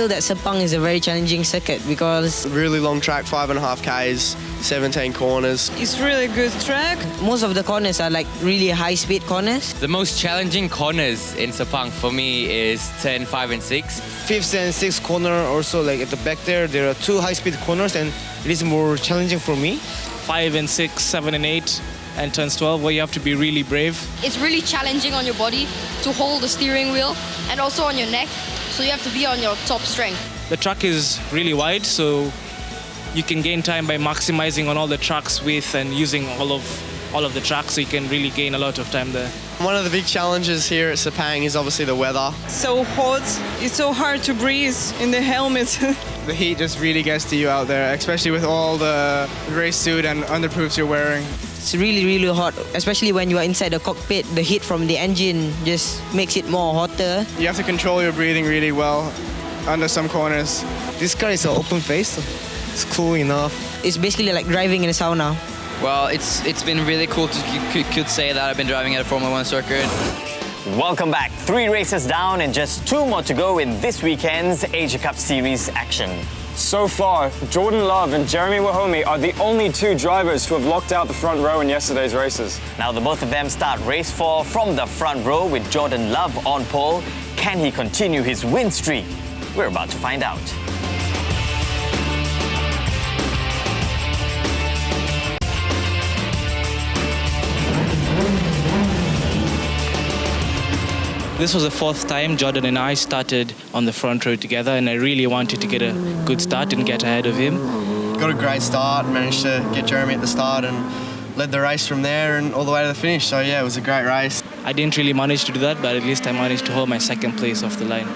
feel that Sepang is a very challenging circuit because really long track, 5.5 Ks, 17 corners. It's really good track. most of the corners are like really high-speed corners. The most challenging corners in Sepang for me is turn 5 and 6. 5th and 6th corner also, like at the back there are 2 high-speed corners and it is more challenging for me. 5 and 6, 7 and 8 and turns 12 where you have to be really brave. It's really challenging on your body to hold the steering wheel and also on your neck, so you have to be on your top strength. The track is really wide, so you can gain time by maximizing on all the track's width and using all of the tracks, so you can really gain a lot of time there. One of the big challenges here at Sepang is obviously the weather. So hot, it's so hard to breathe in the helmet. The heat just really gets to you out there, especially with all the race suit and underproofs you're wearing. It's really, really hot, especially when you are inside the cockpit. The heat from the engine just makes it more hotter. You have to control your breathing really well under some corners. This car is an open face, it's cool enough. It's basically like driving in a sauna. Well, it's been really cool to could say that I've been driving at a Formula 1 circuit. Welcome back. 3 races down and just 2 more to go in this weekend's AsiaCup Series action. So far, Jordan Love and Jeremy Wahome are the only 2 drivers who have locked out the front row in yesterday's races. Now the both of them start race 4 from the front row with Jordan Love on pole. Can he continue his win streak? We're about to find out. This was the 4th time Jordan and I started on the front row together, and I really wanted to get a good start and get ahead of him. Got a great start, managed to get Jeremy at the start and led the race from there and all the way to the finish. So yeah, it was a great race. I didn't really manage to do that, but at least I managed to hold my 2nd place off the line.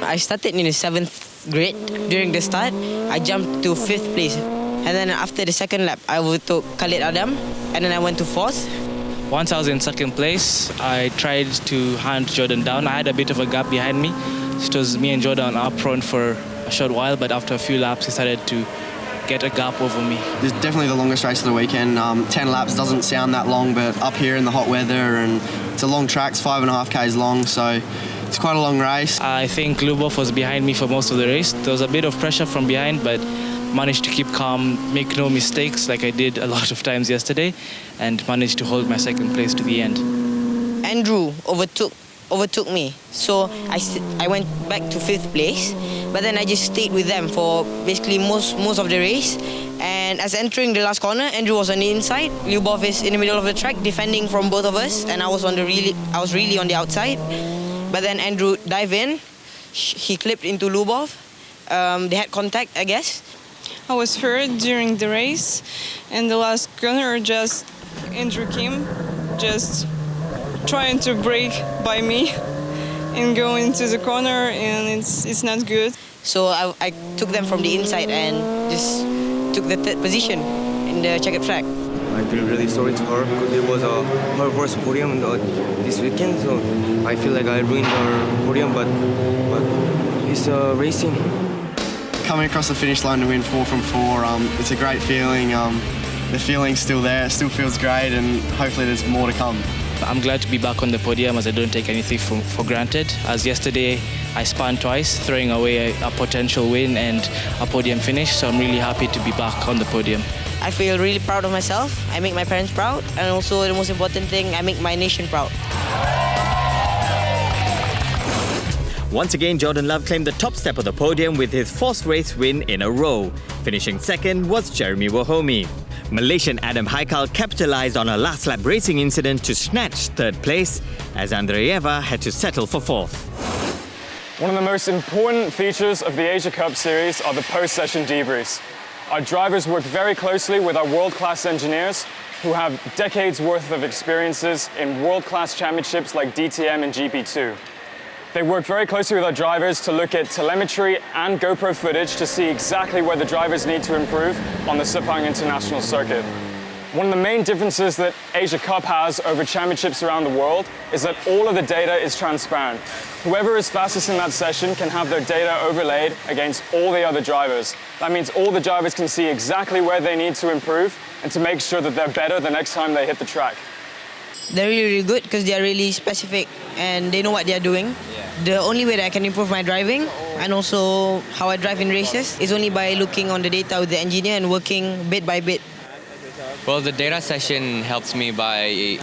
I started in the 7th grade. During the start, I jumped to 5th place. And then after the 2nd lap, I overtook Khalid Adam, and then I went to 4th. Once I was in 2nd place, I tried to hunt Jordan down. I had a bit of a gap behind me. It was me and Jordan up front for a short while, but after a few laps, he started to get a gap over me. It's definitely the longest race of the weekend. 10 laps doesn't sound that long, but up here in the hot weather, and it's a long track, it's 5.5 Ks long, so it's quite a long race. I think Lubov was behind me for most of the race. There was a bit of pressure from behind, but managed to keep calm, make no mistakes like I did a lot of times yesterday, and managed to hold my 2nd place to the end. Andrew overtook me, so I went back to 5th place, but then I just stayed with them for basically most of the race. And as entering the last corner, Andrew was on the inside, Lyubov is in the middle of the track defending from both of us, and I was really on the outside. But then Andrew dived in, he clipped into Lyubov, they had contact, I guess. I was 3rd during the race, and the last corner Andrew Kim just trying to brake by me and go into the corner, and it's not good. So I took them from the inside and just took the 3rd position in the checkered flag. I feel really sorry to her because it was her first podium this weekend, so I feel like I ruined her podium, but it's racing. Coming across the finish line to win 4 from 4, it's a great feeling. The feeling's still there, it still feels great, and hopefully there's more to come. I'm glad to be back on the podium, as I don't take anything for granted. As yesterday, I spun twice, throwing away a potential win and a podium finish, so I'm really happy to be back on the podium. I feel really proud of myself. I make my parents proud, and also the most important thing, I make my nation proud. Once again, Jordan Love claimed the top step of the podium with his 4th race win in a row. Finishing 2nd was Jeremy Wahome. Malaysian Adam Haikal capitalized on a last lap racing incident to snatch 3rd place, as Andreeva had to settle for 4th. One of the most important features of the Asia Cup Series are the post-session debriefs. Our drivers work very closely with our world-class engineers who have decades worth of experiences in world-class championships like DTM and GP2. They work very closely with our drivers to look at telemetry and GoPro footage to see exactly where the drivers need to improve on the Sepang International Circuit. One of the main differences that Asia Cup has over championships around the world is that all of the data is transparent. Whoever is fastest in that session can have their data overlaid against all the other drivers. That means all the drivers can see exactly where they need to improve and to make sure that they're better the next time they hit the track. They're really, really good because they're really specific and they know what they're doing. The only way that I can improve my driving and also how I drive in races is only by looking on the data with the engineer and working bit by bit. Well, the data session helps me by,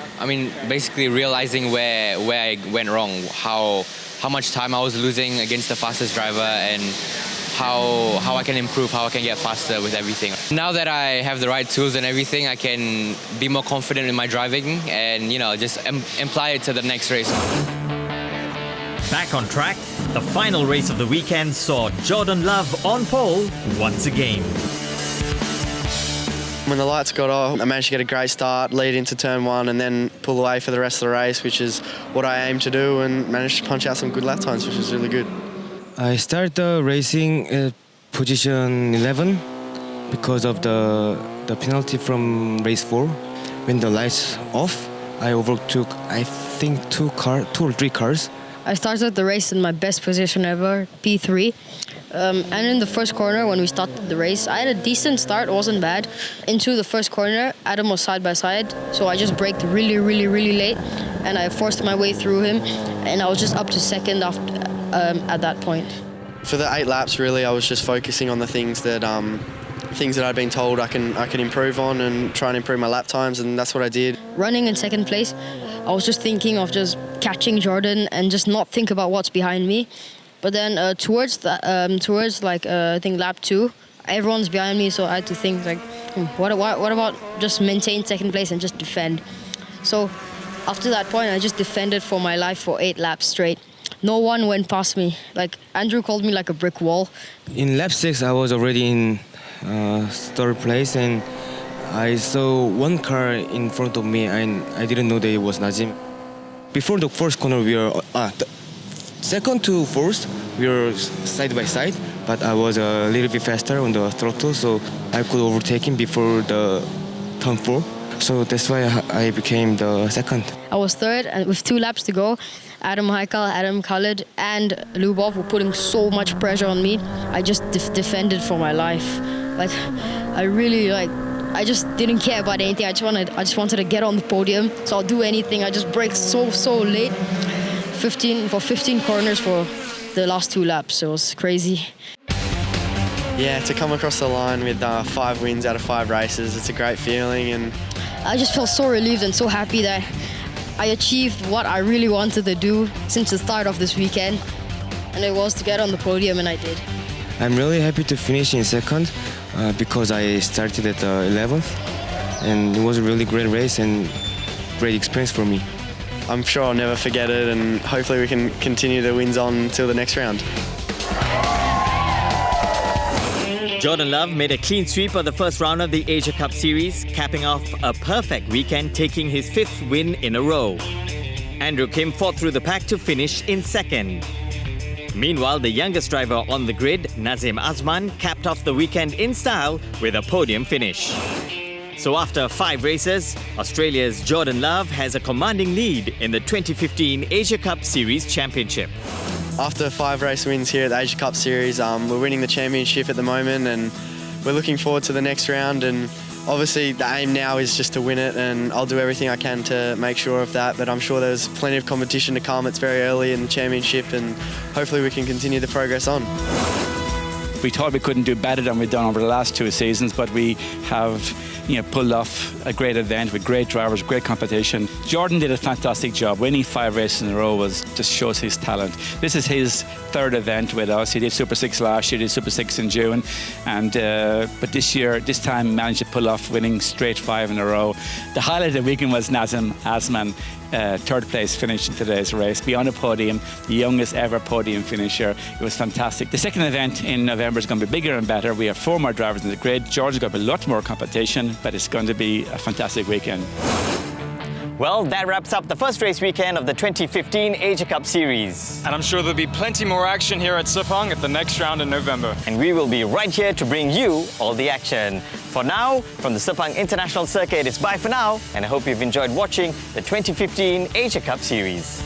basically realizing where I went wrong, how much time I was losing against the fastest driver, and how I can improve, how I can get faster with everything. Now that I have the right tools and everything, I can be more confident in my driving and, just apply it to the next race. Back on track, the final race of the weekend saw Jordan Love on pole once again. When the lights got off, I managed to get a great start, lead into turn 1 and then pull away for the rest of the race, which is what I aim to do, and managed to punch out some good lap times, which is really good. I started racing at position 11 because of the penalty from race 4. When the lights off, I overtook, I think, 2 or 3 cars. I started the race in my best position ever, P3. And in the first corner, when we started the race, I had a decent start, it wasn't bad. Into the first corner, Adam was side by side, so I just braked really, really, really late, and I forced my way through him, and I was just up to second at that point. For the 8 laps, really, I was just focusing on the things that I'd been told I can improve on and try and improve my lap times, and that's what I did. Running in second place, I was just thinking of just catching Jordan and just not think about what's behind me. But then towards I think lap 2, everyone's behind me, so I had to think like, what about just maintain second place and just defend? So after that point, I just defended for my life for 8 laps straight. No one went past me. Like Andrew called me like a brick wall. In lap 6, I was already in 3rd place, and I saw one car in front of me, and I didn't know that it was Nazim. Before the first corner, we were second to first, we were side by side, but I was a little bit faster on the throttle, so I could overtake him before the turn 4. So that's why I became the second. I was 3rd, and with 2 laps to go, Adam Haikal, Adam Khalid, and Lubov were putting so much pressure on me. I just defended for my life. Like, I just didn't care about anything. I just wanted to get on the podium, so I'll do anything. I just braked so late. 15 corners for the last 2 laps. It was crazy. Yeah, to come across the line with 5 wins out of 5 races, it's a great feeling, and I just felt so relieved and so happy that I achieved what I really wanted to do since the start of this weekend, and it was to get on the podium, and I did. I'm really happy to finish in second because I started at 11th, and it was a really great race and great experience for me. I'm sure I'll never forget it, and hopefully we can continue the wins on until the next round. Jordan Love made a clean sweep of the first round of the Asia Cup Series, capping off a perfect weekend, taking his 5th win in a row. Andrew Kim fought through the pack to finish in second. Meanwhile, the youngest driver on the grid, Nazim Azman, capped off the weekend in style with a podium finish. So after 5 races, Australia's Jordan Love has a commanding lead in the 2015 Asia Cup Series Championship. After 5 race wins here at the Asia Cup Series, we're winning the championship at the moment, and we're looking forward to the next round. And obviously the aim now is just to win it, and I'll do everything I can to make sure of that. But I'm sure there's plenty of competition to come. It's very early in the championship, and hopefully we can continue the progress on. We thought we couldn't do better than we've done over the last 2 seasons, but we have pulled off a great event with great drivers, great competition. Jordan did a fantastic job. Winning 5 races in a row just shows his talent. This is his 3rd event with us. He did Super 6 last year, did Super 6 in June, and but this time managed to pull off winning straight 5 in a row. The highlight of the weekend was Nazim Azman, 3rd place finish in today's race, beyond a podium, the youngest ever podium finisher. It was fantastic. The second event in November is going to be bigger and better. We have 4 more drivers in the grid. Georgia's got a lot more competition, but it's going to be a fantastic weekend. Well, that wraps up the first race weekend of the 2015 Asia Cup Series. And I'm sure there'll be plenty more action here at Sepang at the next round in November. And we will be right here to bring you all the action. For now, from the Sepang International Circuit, it's bye for now, and I hope you've enjoyed watching the 2015 Asia Cup Series.